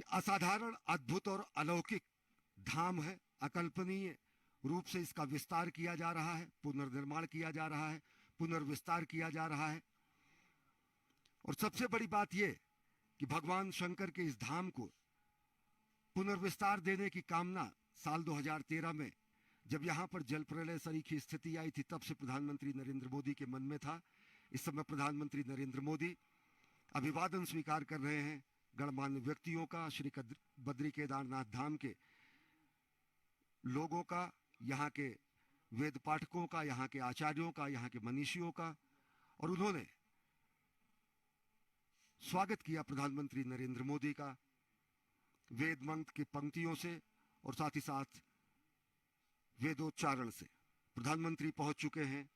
असाधारण, अद्भुत और अलौकिक धाम है। अकल्पनीय रूप से इसका विस्तार किया जा रहा है, पुनर्निर्माण किया जा रहा है, पुनर्विस्तार किया जा रहा है। और सबसे बड़ी बात यह कि भगवान शंकर के इस धाम को पुनर्विस्तार देने की कामना साल 2013 में जब यहां पर जल प्रलय सरीखी स्थिति आई थी, तब से प्रधानमंत्री नरेंद्र मोदी के मन में था। इस समय प्रधानमंत्री नरेंद्र मोदी अभिवादन स्वीकार कर रहे हैं गणमान्य व्यक्तियों का, श्री बद्री केदारनाथ धाम के लोगों का, यहाँ के वेद पाठकों का, यहाँ के आचार्यों का, यहाँ के मनीषियों का। और उन्होंने स्वागत किया प्रधानमंत्री नरेंद्र मोदी का वेद मंत्र की पंक्तियों से और साथ ही साथ वेदोच्चारण से। प्रधानमंत्री पहुंच चुके हैं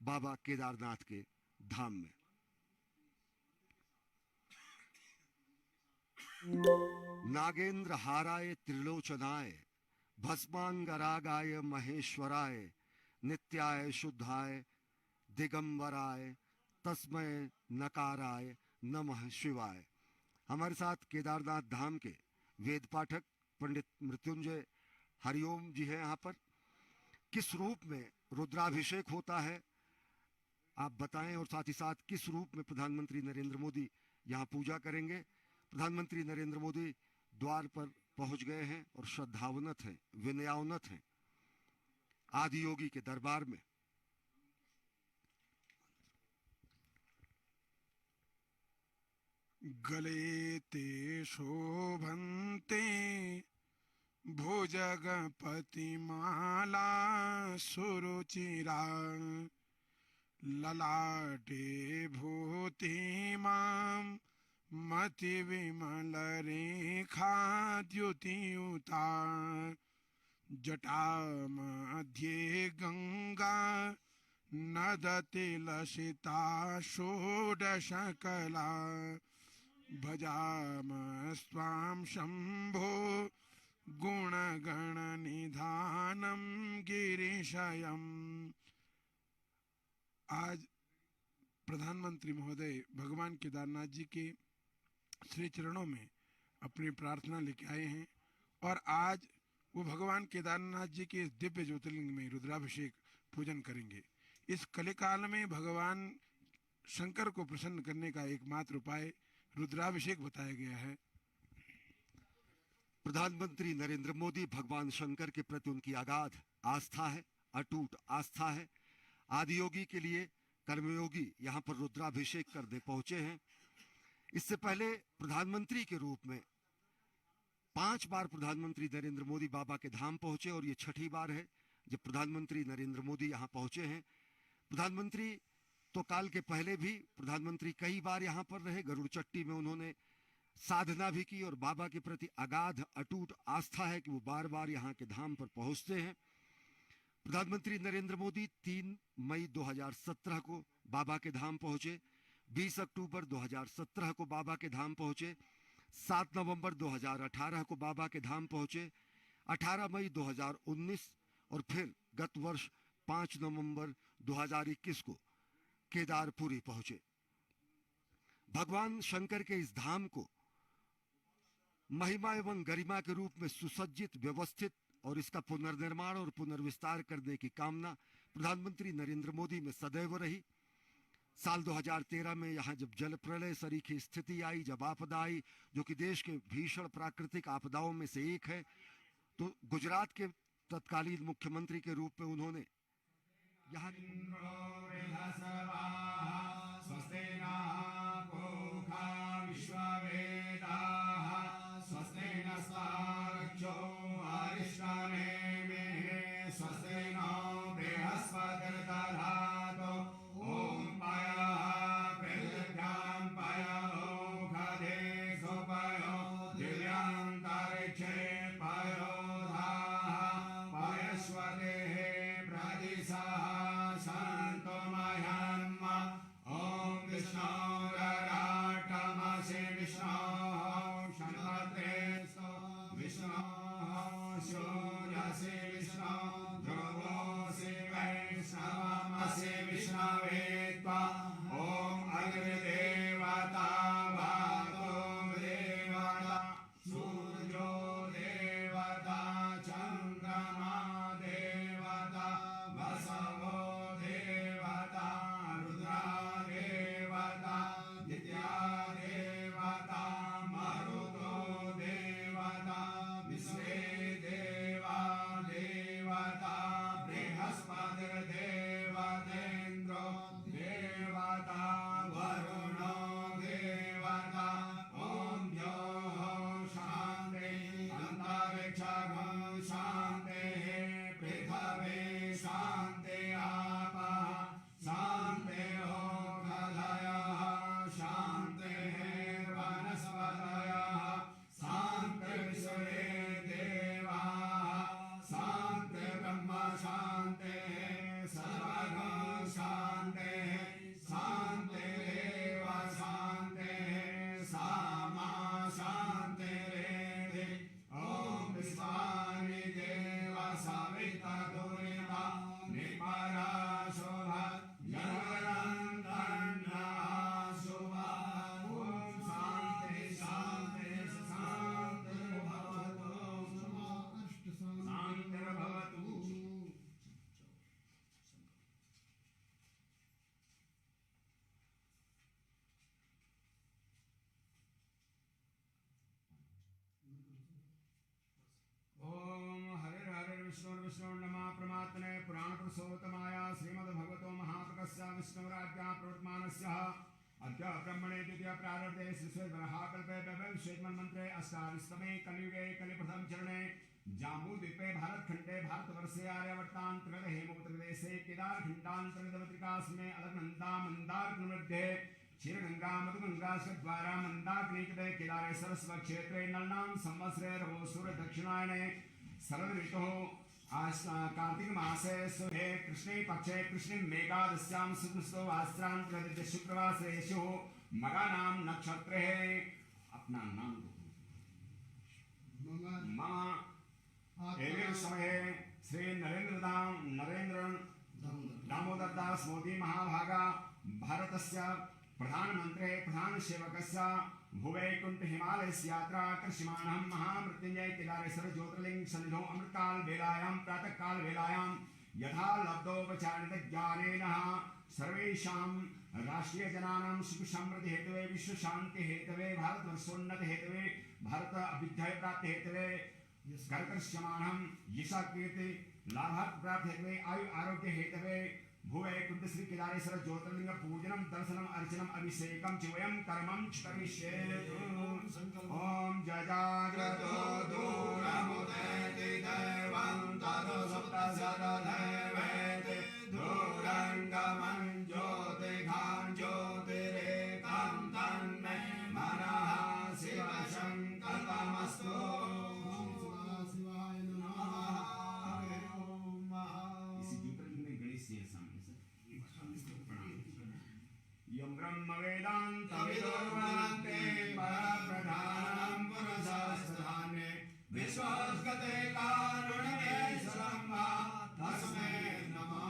बाबा केदारनाथ के धाम में। नागेंद्र हाराय त्रिलोचनाय भस्मांगरागाय महेश्वराय नित्याय शुद्धाय दिगंबराय तस्मय नकाराय नमः शिवाय। हमारे साथ केदारनाथ धाम के वेद पाठक पंडित मृत्युंजय हरिओम जी हैं। यहाँ पर किस रूप में रुद्राभिषेक होता है आप बताएं, और साथ ही साथ किस रूप में प्रधानमंत्री नरेंद्र मोदी यहाँ पूजा करेंगे। प्रधानमंत्री नरेंद्र मोदी द्वार पर पहुंच गए हैं और श्रद्धावनत हैं, विनयावनत हैं आदि योगी के दरबार में। गले ते शोभन्ते भुजगपति माला सुरुचिरा ललाटे भूतिमां मति विमल रेखा द्युतियुता जटा मध्ये गंगा नदति लसिता षोडशकला भजामस्त्वां शंभो गुणगण निधानम गिरीशयम्। आज प्रधानमंत्री महोदय भगवान केदारनाथ जी के श्री चरणों में अपनी प्रार्थना लेके आए हैं और आज वो भगवान केदारनाथ जी के इस दिव्य ज्योतिर्लिंग में रुद्राभिषेक पूजन करेंगे। इस कलिकाल में भगवान शंकर को प्रसन्न करने का एकमात्र उपाय रुद्राभिषेक बताया गया है। प्रधानमंत्री नरेंद्र मोदी भगवान शंकर के प्रति उनकी अगाध आस्था है, अटूट आस्था है। आदियोगी के लिए कर्मयोगी यहाँ पर रुद्राभिषेक करने पहुंचे हैं। इससे पहले प्रधानमंत्री के रूप में 5 बार प्रधानमंत्री नरेंद्र मोदी बाबा के धाम पहुंचे और ये छठी बार है जब प्रधानमंत्री नरेंद्र मोदी यहाँ पहुंचे हैं। प्रधानमंत्री तो काल के पहले भी प्रधानमंत्री कई बार यहाँ पर रहे। गरुड़ चट्टी में उन्होंने साधना भी की और बाबा के प्रति अगाध अटूट आस्था है कि वो बार बार यहाँ के धाम पर पहुंचते हैं। प्रधानमंत्री नरेंद्र मोदी 3 मई 2017 को बाबा के धाम पहुंचे, 20 अक्टूबर 2017 को बाबा के धाम पहुंचे, 7 नवंबर 2018 को बाबा के धाम पहुंचे, 18 मई 2019 और फिर गत वर्ष 5 नवंबर 2021 को केदारपुरी पहुंचे। भगवान शंकर के इस धाम को महिमा एवं गरिमा के रूप में सुसज्जित, व्यवस्थित और इसका पुनर्निर्माण और पुनर्विस्तार करने की कामना प्रधानमंत्री नरेंद्र मोदी में सदैव रही। साल 2013 में यहाँ जब जल प्रलय सरीखी स्थिति आई, जब आपदा आई जो कि देश के भीषण प्राकृतिक आपदाओं में से एक है, तो गुजरात के तत्कालीन मुख्यमंत्री के रूप में उन्होंने यहाँ शांतो मह्यन्मा प्रारब्धे श्रीश्वेत वराहकल्पे वैवस्वेतमन्वन्तरे अष्टादशतमे कलियुगे कलिप्रथम चरणे जाम्बूद्वीपे भारतखण्डे भारतवर्षे आर्यावर्तान्तर्गत हेमवतप्रदेशे केदारखण्डान्तर्गतपत्रिकास्मे अलकनन्दा मन्दारमध्ये क्षीरगंगा मधुगंगा द्वारा मंदाग्निकटे केदारे सरस्वक्षेत्रे नलनाम संवत्सरे रवोसुर दक्षिणायने शरद ऋतुः कार्तिक मासे सुहे कृष्णे पक्षे कृष्णे मेघादस्यां शुक्लस्तो वास्त्रांतर्गत शुक्रवासरेषु मगा नाम नक्षत्रे अपना नाम एवं समय श्री नरेंद्र दामोदर दास मोदी महाभागा भारतस्य प्रधानमंत्री प्रधान सेवकस्य भुवैकुंठ हिमालय यात्रा कर्षमाणं महामृत्युंजय केदारेश्वर ज्योतिर्लिंग सन्निधौ अमृतकाल वेलायां प्रातः काल वेलायां यथा लब्धोपचारित ज्ञानेन सर्वेषां राष्ट्रीय जनानां सुख समृद्धि हेतवे विश्व शांति हेतवे भारतवर्षोन्नति हेतवे भारत अभिजय प्राप्ति हेतवे कर्कर्षमाणं यशा कीर्ति लाभार्थ प्राप्ति हेतवे आयु आरोग्य हेतवे भुवैकुंठ श्री केदारेश्वर ज्योतिर्लिंग पूजनम दर्शनम अर्चनम अभिषेकम च वयं कर्मं करिष्ये ओम जजाग्रतो दूरमुदेति देवं ततो सप्तशतदेवेति दूरङ्गमं ज्योतिघां ज्योतिरेकं तन्मे मनः शिवशङ्कल्पमस्तु यं ब्रह्म वेदान्तविदो वदन्ति परप्रधानं पुरुषस्तधान्ये विश्वस्गते कारुण्येश्वरं वा तस्मै नमो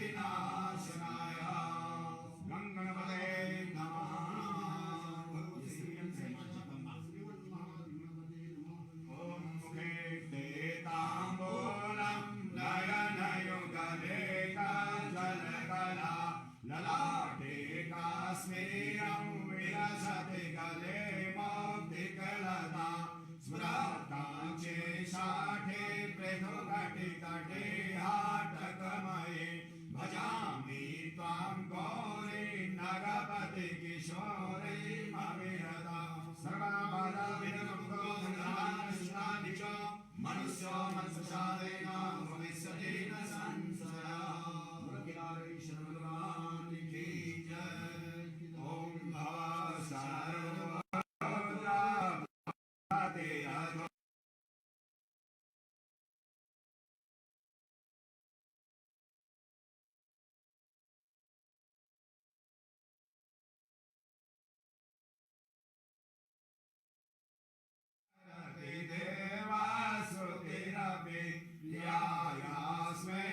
विघ्नविनाशनाय गङ्गणपते नमः ॐ मुखे ते ताम्बूलं नयनयुगले काजलकला ललाटे काश्मीरं विलसति गले मौक्तिकलता स्मृताङ्क्षे शाठे पृथुकटितटे हाटकमये भजामि त्वां गौरी नगपति किशोरी अविरता सर्वबाधाविनमुक्तो धनधान्यशुद्धानि च मनुष्यो मनसुषादेन भविष्यति न संशयः केदारेश्वर भगवान की जय ओम भव सर्वभूताते अधो देवासुतिरपि यायास्मे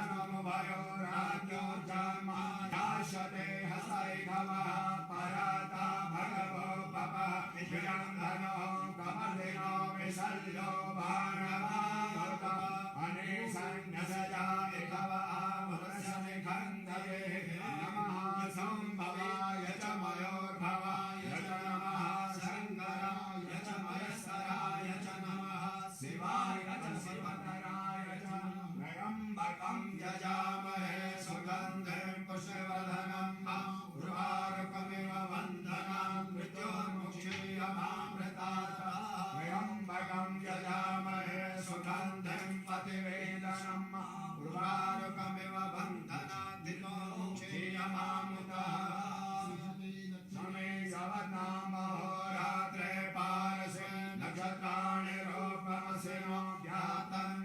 तनमुभयोराज्ञो जन्मायाशते हसैघवः पराता भगवो पपः विजन्धनो कमर्दिनो विसर्जो भानवाहुतः अनेसन्न्यसजाय कव आमुदशमिखन्दये नमः सम्भवाय च मयोर्भवाय च नमः शङ्कराय च मयस्कराय च नमः शिवाय च शिवकराय च त्र्यम्बकं यजामहे सुगन्धिं पुष्पवर्धनम् उर्वारुकमिव वन्दनान् मृत्योर्मुक्षीयमामृतात् त्र्यम्बकं यजामहे सुगन्धिं पतिवेदनम् उर्वारुकमिव वन्दनान् मृत्योर्मुक्षीयमामृतात् समे यवनामहोरात्रे पारसे नक्षत्राणि रूपमसिनो ज्ञातम्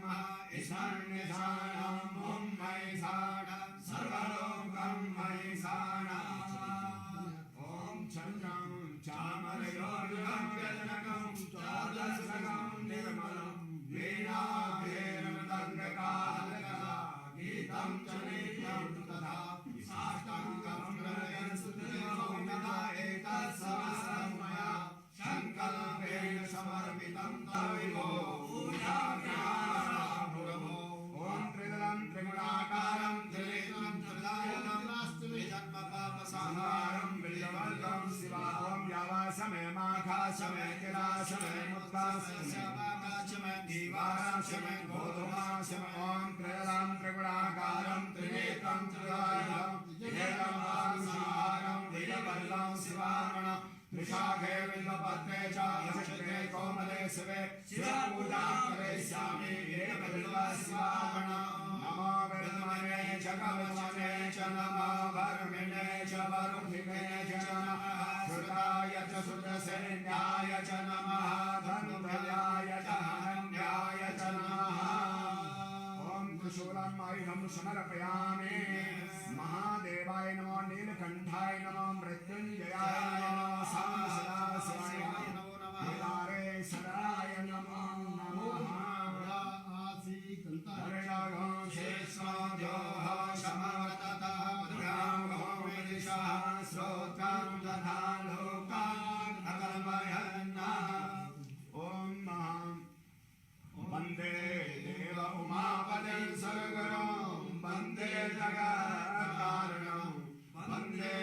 ईशान्यशानं मुम्मैषाणं सर्वलोकं मयिषाणम् ॐ चन्द्रं चामरयोर्युगं व्यजनकं चादशकं निर्मलं वीणाभेरमृदङ्गकाहलका गीतं च नित्यं तथा साष्टाङ्गं प्रणयस्तुतियो यथा एतत्सहस्रं मया सङ्कल्पेन समर्पितं तविभो त्रिदलं त्रिगुणाकारं त्रिनेत्रं त्रिदायनं त्रिजन्मपापसंहारं विजयवर्गं शिवाहं यावासमय माघासमय किरासमय मुक्तासमय दीवारासमय गोधुमासमय ॐ त्रिदलं त्रिगुणाकारं त्रिनेत्रं त्रिदायनं त्रिजन्मपापसंहारं विजयवर्गं शिवाहं त्रिशाखे बिल्वपत्रे च नक्षत्रे कोमले शिवे शिवपूजां करिष्यामि एकबिल्वशिवार्पणम् नमो विद्महे च कवचने च नमो वर्मिणे च वरुधिने च नमः श्रुताय च श्रुतसेन्याय च नमः धनुधयाय च हनन्याय च नमः ॐ त्रिशूलम् आयुधं समर्पयामि महादेवाय नमो नीलकण्ठाय नमो मृत्युञ्जयाय नमो सामसदाशिवाय नमो केदारेश्वराय नमो नमः शेषोऽध्योः समवर्ततः भद्राङ्गो विदिशः श्रोत्रं तथा लोकान् अकल्पयन्नः ॐ वन्दे देव उमापतिं सद्गुरुं वन्दे जगत्कारणं वन्दे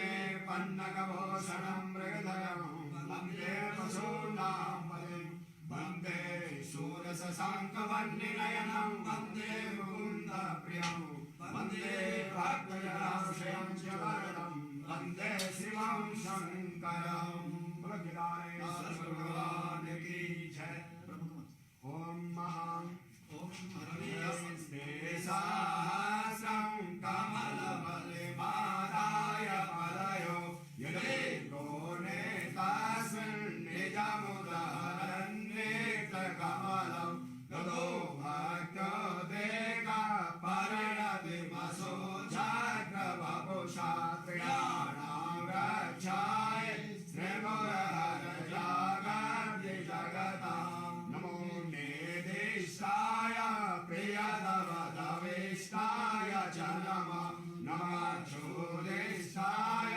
पन्नगभूषणं मृगधरं वन्दे पशूनां पतिं वन्दे शूरशशाङ्कवह्निनयनं वन्दे मुकुन्दप्रियं वन्दे भक्तजनाश्रयं च वरदं वन्दे शिवं शङ्करं भगवान् की जय। ॐ सहस्रं कमलबलिमादाय पदयो यदि गोने तस्मिन् निजमुदाहरन्नेत्रकमलं ततो भक्तो देवपर्णतिमसो जाग्रवपुषा त्रयाणां रक्षाय श्रीमुरहरजागर्ति जगतां नमो नेदिष्टाय प्रियतमदविष्टाय च नमः नमः चोदिष्टाय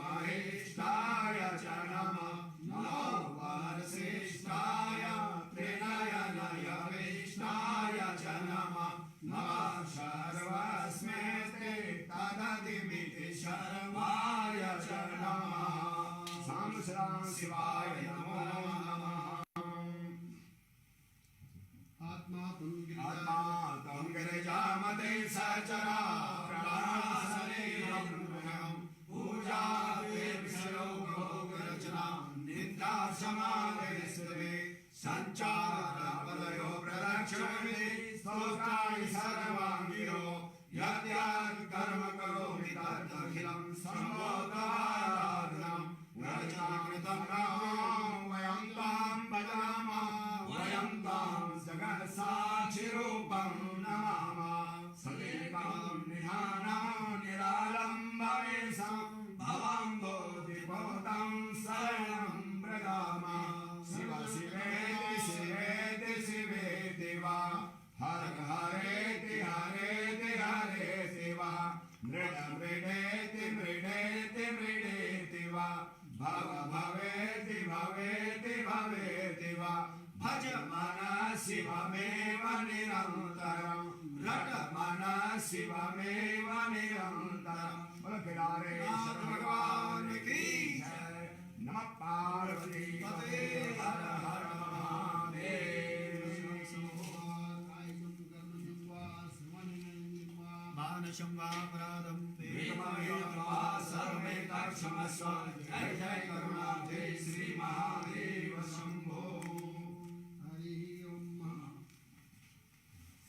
स्मररमहिष्टाय च नमः नमो वर्षिष्ठाय त्रिनयनयविष्टाय च नमः नमः सर्वस्मेते तदतिमिति शर्वाय च नमः सां शिवाय नमो नमः। आत्मा तं गिरिजामते सचरा प्राणशरीरं पूजा विश्वलोकरचना निन्दा समादेशे संचारपदयो प्रदक्षिणे स्तोत्राणि सर्वाङ्गिरो यद्यत् कर्म करोमि तदखिलं सर्वोत्तराधनं रचनाकृतं वयं तां भजामः वयं तां जगत्साक्षिरूपं नमामः सदेकं निधानं निरालम्बमेशं भवं बोधिभूतं शरणं व्रजामः शिव शिवेति शिवेति शिवेति वा हर हरेति हर मृड मृडेति मृडेति मृडेति वा भव भवेति भवेति भवेति वा भज मन शिवमेव निरन्तरं रट मन शिवमेव निरन्तरं बोलो केदारेश्वर भगवान की जय नमः पार्वती पते हर हर मानसं वापराधं सर्वे क्षमस्व जय जय करुणाब्धे श्री महादेव शंभो हरि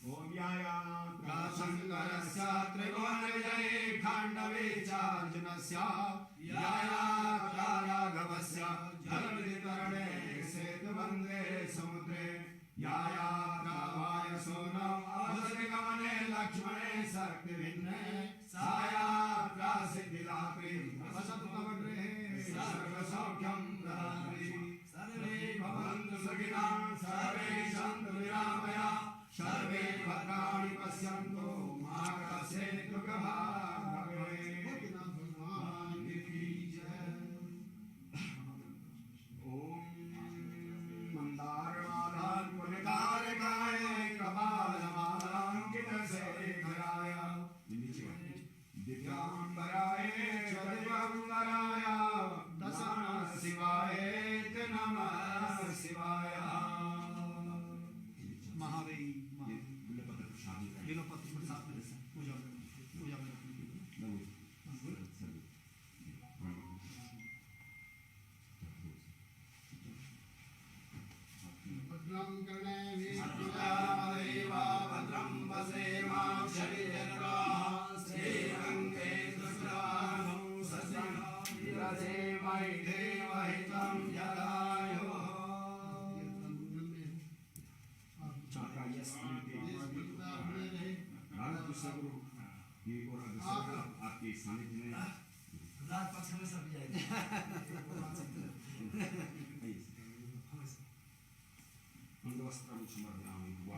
ओम याया शंकरस्य त्रिभुवन विजये खांडवे चार्जुनस्य याया राघवस्य जलवितरणे सेतुबन्धे समुद्रे याया गावाय सोनम अवसरिगमने लक्ष्मणे शक्तिभिन्ने साया सिद्धिदात्री वसतुतमग्रे सर्वसौख्यं प्रदात्री सर्वे भवन्तु सुखिनः सर्वे सन्तु निरामया सर्वे भद्राणि पश्यन्तु मा कश्चित् दुःखभाग् भवेत् भगवान् की जय ओम मंदारमालां पुनिकारकाय कपालमालांकित शेखराय दिव्यांबराय च दिव्यांबराय दशम शिवाय नमः शिवाय महादेव बिलोपत्र प्रसाद पूजा भद्रं कर्णे भद्रं वसेमां शरीरग्राः श्रीरङ्गे दुष्टानो सस्यं देवहितं जलायो आपके सानिध्य में रात पक्ष में सब जाएगा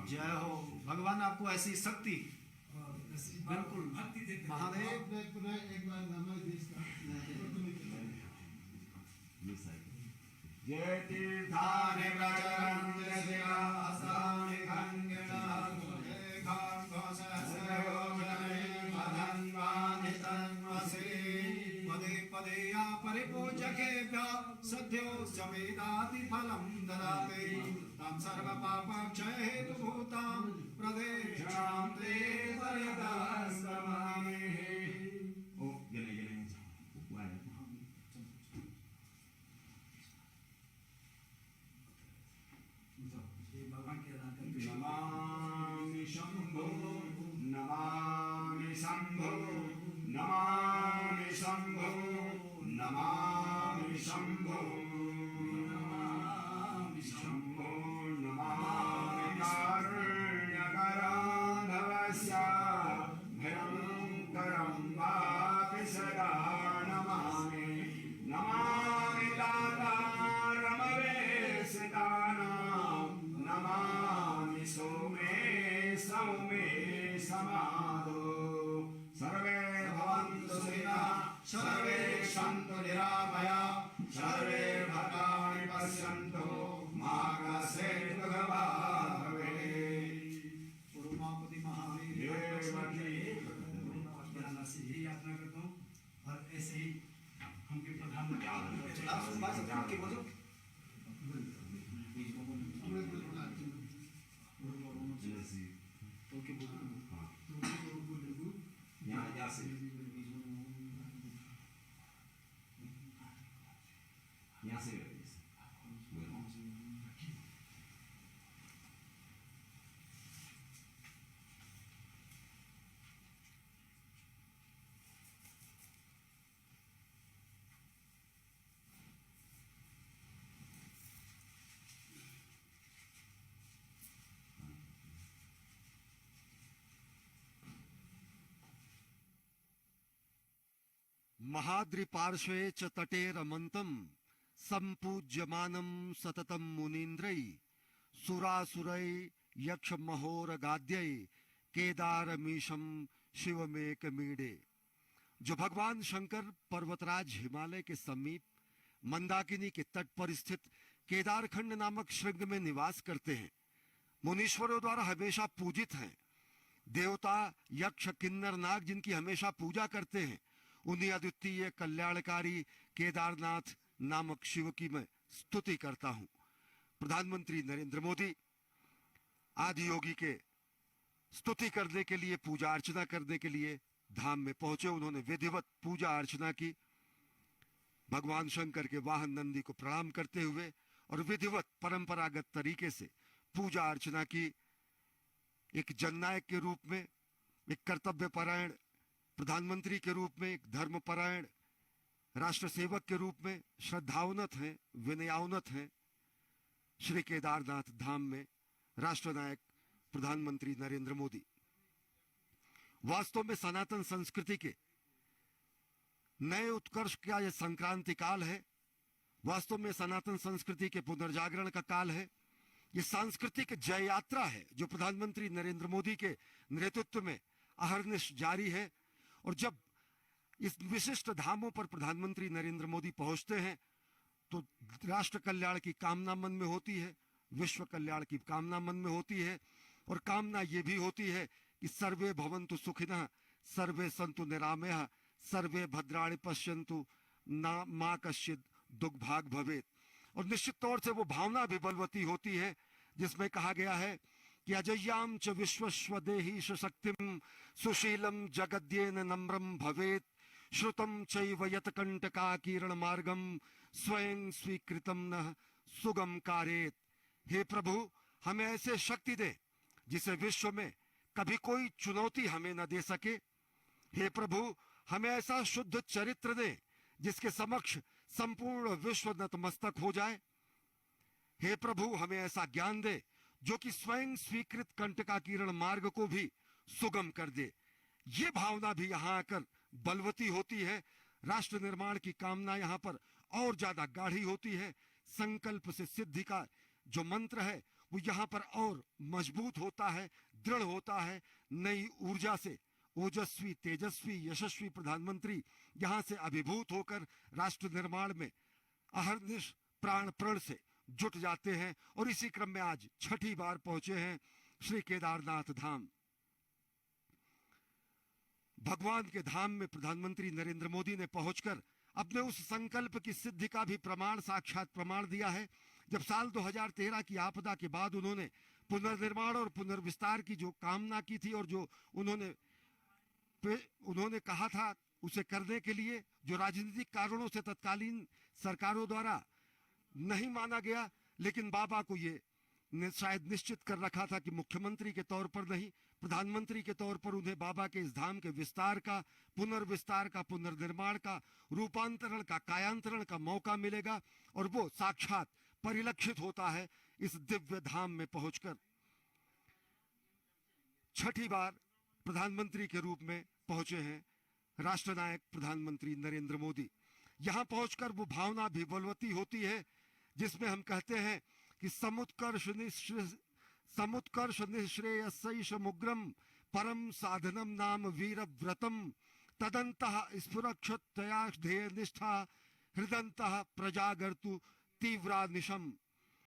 जय हो भगवान आपको ऐसी शक्ति बिल्कुल महादेव एक बार नमः देश का जय तीर्थानि व्रजरं जयशिवासानि खण्डितं पदे पदे या परिपूजकेभ्यः सद्यो समेदाति फलं ददाति तं सर्वपापक्षय हेतुभूतां प्रदेशां ते पर्यदास्मामि नमामि शंभो नमामि शंभो नमामि शंभो नमामि शंभो नमामि शंभो नमामि कारुण्यकराधवस्य भयङ्करं वापि सदा नमामि नमामि दातारमवेशितानां नमामि सौमे सौमे समादो सर्वे भवन्तु सुखिनः सर्वे सन्तु निरामया सर्वे भद्राणि पश्यन्तु मा कश्चित् दुःखभाग् भवेत् उमापति महादेव से ही यात्रा करता हूँ और ऐसे ही हमके प्रधानमंत्री यहाँ से महाद्रिपार्श्वे च तटे रमन्तं सम्पूज्यमानं सततं मुनीन्द्रै सुरासुरै यक्षमहोरगाद्यै केदारमीशम शिवमेक मीडे। जो भगवान शंकर पर्वतराज हिमालय के समीप मंदाकिनी के तट पर स्थित केदारखंड नामक श्रृंग में निवास करते हैं, मुनीश्वरों द्वारा हमेशा पूजित हैं। देवता यक्ष किन्नर नाग जिनकी हमेशा पूजा करते हैं, उन्हीं अद्वितीय कल्याणकारी केदारनाथ नामक शिव की मैं स्तुति करता हूं। प्रधानमंत्री नरेंद्र मोदी आदि योगी के स्तुति करने के लिए, पूजा अर्चना करने के लिए धाम में पहुंचे। उन्होंने विधिवत पूजा अर्चना की, भगवान शंकर के वाहन नंदी को प्रणाम करते हुए और विधिवत परंपरागत तरीके से पूजा अर्चना की। एक जननायक के रूप में, एक कर्तव्य परायण प्रधानमंत्री के रूप में, एक धर्मपरायण राष्ट्र सेवक के रूप में श्रद्धावनत हैं, विनयावनत हैं। श्री केदारनाथ धाम में राष्ट्रनायक प्रधानमंत्री नरेंद्र मोदी वास्तव में सनातन संस्कृति के नए उत्कर्ष का यह संक्रांति काल है। वास्तव में सनातन संस्कृति के पुनर्जागरण का काल है। ये सांस्कृतिक जय यात्रा है जो प्रधानमंत्री नरेंद्र मोदी के नेतृत्व में अहर्निश जारी है। और जब इस विशिष्ट धामों पर प्रधानमंत्री नरेंद्र मोदी पहुंचते हैं तो राष्ट्र कल्याण की कामना मन में होती है, विश्व कल्याण की कामना मन में होती है, और कामना ये भी होती है कि सर्वे भवन्तु सुखिनः, सर्वे सन्तु निरामयः, सर्वे भद्राणि पश्यन्तु मा कश्चित् दुर्भाग् भवेत्। और निश्चित तौर से वो भावना भी बलवती होती है जिसमें कहा गया है कि अजय्याम च विश्वस्वदेही शक्तिम सुशीलम जगद्येन नम्रम भवेत्, श्रुतम चैव यत्कंटका किरण मार्गम स्वयं स्वीकृतम न सुगम कारेत। हे प्रभु, हमें ऐसे शक्ति दे जिसे विश्व में कभी कोई चुनौती हमें न दे सके। हे प्रभु, हमें ऐसा शुद्ध चरित्र दे जिसके समक्ष संपूर्ण विश्व नतमस्तक हो जाए। हे प्रभु, हमें ऐसा ज्ञान दे जो कि स्वयं स्वीकृत कंटका किरण मार्ग को भी सुगम कर दे। ये भावना भी यहाँ आकर बलवती होती है। राष्ट्र निर्माण की कामना यहाँ पर और ज्यादा गाढ़ी होती है। संकल्प से सिद्धि का जो मंत्र है वो यहाँ पर और मजबूत होता है, दृढ़ होता है। नई ऊर्जा से ओजस्वी, तेजस्वी, यशस्वी प्रधानमंत्री यहाँ से अभिभूत होकर राष्ट्र निर्माण में अहर्निश प्राण प्रण से जुट जाते हैं। और इसी क्रम में आज छठी बार पहुंचे हैं श्री केदारनाथ धाम। भगवान के धाम में प्रधानमंत्री नरेंद्र मोदी ने पहुंचकर अपने उस संकल्प की सिद्धि का भी प्रमाण, साक्षात प्रमाण दिया है। जब साल 2013 की आपदा के बाद उन्होंने पुनर्निर्माण और पुनर्विस्तार की जो कामना की थी और जो उन्होंने कहा था उसे करने के लिए, जो राजनीतिक कारणों से तत्कालीन सरकारों द्वारा नहीं माना गया, लेकिन बाबा को ये शायद निश्चित कर रखा था कि मुख्यमंत्री के तौर पर नहीं, प्रधानमंत्री के तौर पर उन्हें बाबा के इस धाम के विस्तार का, पुनर्विस्तार का, पुनर्निर्माण का, रूपांतरण का, कायांतरण का मौका मिलेगा। और वो साक्षात परिलक्षित होता है इस दिव्य धाम में पहुंचकर। छठी बार प्रधानमंत्री के रूप में पहुंचे हैं राष्ट्रनायक प्रधानमंत्री नरेंद्र मोदी। यहां पहुंचकर वो भावना भी बलवती होती है जिसमें हम कहते हैं कि समुत्कर्ष निःश्रेयसैष मुग्रम परम साधनम नाम वीर व्रतम तदंतः स्फुरक्षतया ध्येय निष्ठा हृदंतः प्रजागर्तु तीव्रा निशम।